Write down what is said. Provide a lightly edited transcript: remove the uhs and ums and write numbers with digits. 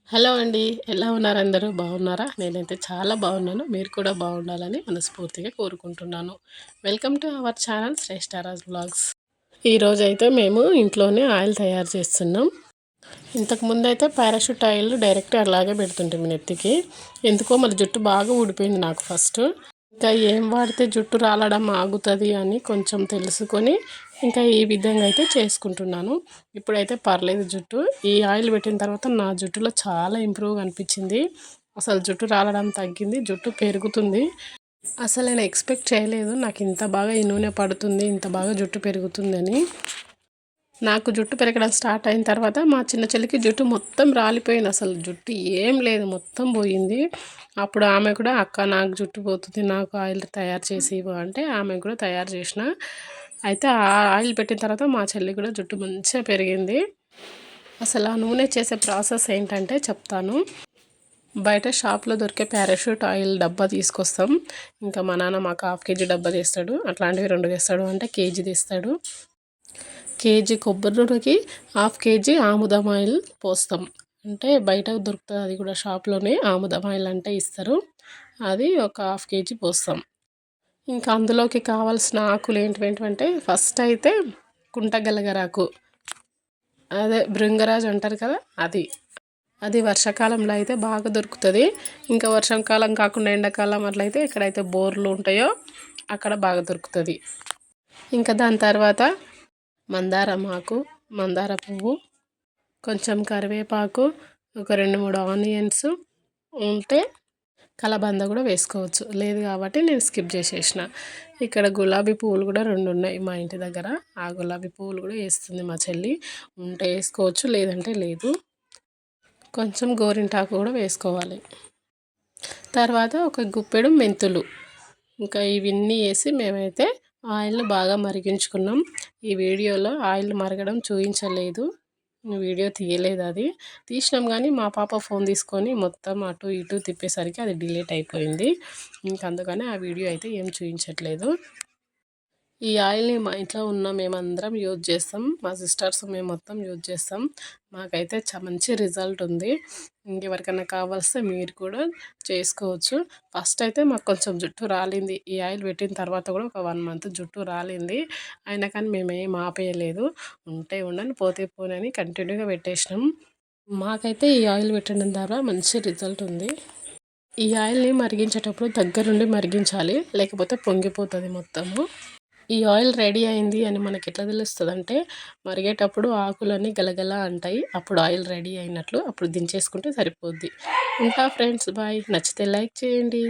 Hello అండి. ఎలా ఉన్నారు అందరూ? బాగున్నారా? నేనైతే చాలా బాగున్నాను. మీరు కూడా బాగుండాలని మనస్ఫూర్తిగా కోరుకుంటున్నాను. Welcome to our channel Shreshtaraj vlogs. ఈరోజైతే మేము ఇంట్లోనే ఆయిల్ తయారు చేస్తున్నాం. ఇంతకుముందైతే పారాషూట్ ఆయిల్ డైరెక్ట్ అలాగే పెడుతుంటాం నెత్తికి. ఎందుకో మరి జుట్టు బాగా ఊడిపోయింది నాకు ఫస్ట్. ఇంకా ఏం వాడితే జుట్టు రాలడం ఆగుతుంది అని కొంచెం తెలుసుకొని ఇంకా ఈ విధంగా అయితే చేసుకుంటున్నాను. ఇప్పుడైతే పర్లేదు జుట్టు. ఈ ఆయిల్ పెట్టిన తర్వాత నా జుట్టులో చాలా ఇంప్రూవ్ అనిపించింది. అసలు జుట్టు రాలడం తగ్గింది, జుట్టు పెరుగుతుంది. అసలు నేను ఎక్స్పెక్ట్ చేయలేదు నాకు ఇంత బాగా ఈ నూనె పడుతుంది, ఇంత బాగా జుట్టు పెరుగుతుందని. నాకు జుట్టు పెరగడం స్టార్ట్ అయిన తర్వాత మా చిన్న చెల్లికి జుట్టు మొత్తం రాలిపోయింది. అసలు జుట్టు ఏం లేదు, మొత్తం పోయింది. అప్పుడు ఆమె కూడా అక్క నాకు జుట్టు పోతుంది, నాకు ఆయిల్ తయారు చేసి ఇవ్వు అంటే ఆమె కూడా తయారు చేసిన. అయితే ఆ ఆయిల్ పెట్టిన తర్వాత మా చెల్లి కూడా జుట్టు మంచిగా పెరిగింది. అసలు ఆ నూనె చేసే ప్రాసెస్ ఏంటంటే చెప్తాను. బయట షాప్లో దొరికే పారాషూట్ ఆయిల్ డబ్బా తీసుకొస్తాం. ఇంకా మా నాన్న మాకు 1/2 కేజీ డబ్బా తెస్తాడు, అట్లాంటివి 2 తెస్తాడు, అంటే కేజీ తెస్తాడు. కేజీ కొబ్బరి నూనెకి 1/2 కేజీ ఆముదం ఆయిల్ పోస్తాం. అంటే బయట దొరుకుతుంది, అది కూడా షాప్లోనే ఆముదం ఆయిల్ అంటే ఇస్తారు. అది ఒక 1/2 కేజీ పోస్తాం. ఇంకా అందులోకి కావాల్సిన ఆకులు ఏంటంటే ఫస్ట్ అయితే కుంటగలగరాకు, అదే భృంగరాజ్ అంటారు కదా, అది వర్షాకాలంలో అయితే బాగా దొరుకుతుంది. ఇంకా వర్షాకాలం కాకుండా ఎండాకాలం అట్లయితే ఎక్కడైతే బోర్లు ఉంటాయో అక్కడ బాగా దొరుకుతుంది. ఇంకా దాని తర్వాత మందారం ఆకు, మందార పువ్వు, కొంచెం కరివేపాకు, ఒక 2-3 ఆనియన్స్ ఉంటే కలబంద కూడా వేసుకోవచ్చు. లేదు కాబట్టి నేను స్కిప్ చేసేసిన. ఇక్కడ గులాబీ పువ్వులు కూడా 2 ఉన్నాయి మా ఇంటి దగ్గర. ఆ గులాబీ పువ్వులు కూడా వేస్తుంది మా చెల్లి. ఉంటే వేసుకోవచ్చు, లేదంటే లేదు. కొంచెం గోరింటాకు కూడా వేసుకోవాలి. తర్వాత ఒక గుప్పెడు మెంతులు. ఇంకా ఇవన్నీ వేసి మేమైతే ఆయిల్ని బాగా మరిగించుకున్నాం. ఈ వీడియోలో ఆయిల్ మరగడం చూపించలేదు, వీడియో తీయలేదు. అది తీసినాం కానీ మా పాప ఫోన్ తీసుకొని మొత్తం అటు ఇటు తిప్పేసరికి అది డిలీట్ అయిపోయింది. ఇంక అందుకని ఆ వీడియో అయితే ఏం చూపించట్లేదు. ఈ ఆయిల్ని మా ఇంట్లో ఉన్న మేమందరం యూజ్ చేస్తాం. మా సిస్టర్స్ మేము మొత్తం యూజ్ చేస్తాం. మాకైతే మంచి రిజల్ట్ ఉంది. ఇంకెవరికైనా కావాల్స్తే మీరు కూడా చేసుకోవచ్చు. ఫస్ట్ అయితే మాకు కొంచెం జుట్టు రాలింది. ఈ ఆయిల్ పెట్టిన తర్వాత కూడా ఒక 1 మంత్ జుట్టు రాలింది. అయినా కానీ మేమేం ఆపేయలేదు. ఉంటే ఉండని పోతే పోనని కంటిన్యూగా పెట్టేసినాం. మాకైతే ఈ ఆయిల్ పెట్టడం ద్వారా మంచి రిజల్ట్ ఉంది. ఈ ఆయిల్ని మరిగించేటప్పుడు దగ్గరుండి మరిగించాలి, లేకపోతే పొంగిపోతుంది మొత్తము. ఈ ఆయిల్ రెడీ అయింది అని మనకి ఎట్లా తెలుస్తుంది అంటే మరిగేటప్పుడు ఆకులన్నీ గలగల అంటాయి. అప్పుడు ఆయిల్ రెడీ అయినట్లు. అప్పుడు దించేసుకుంటే సరిపోద్ది. ఉంటా ఫ్రెండ్స్, బాయ్. నచ్చితే లైక్ చేయండి.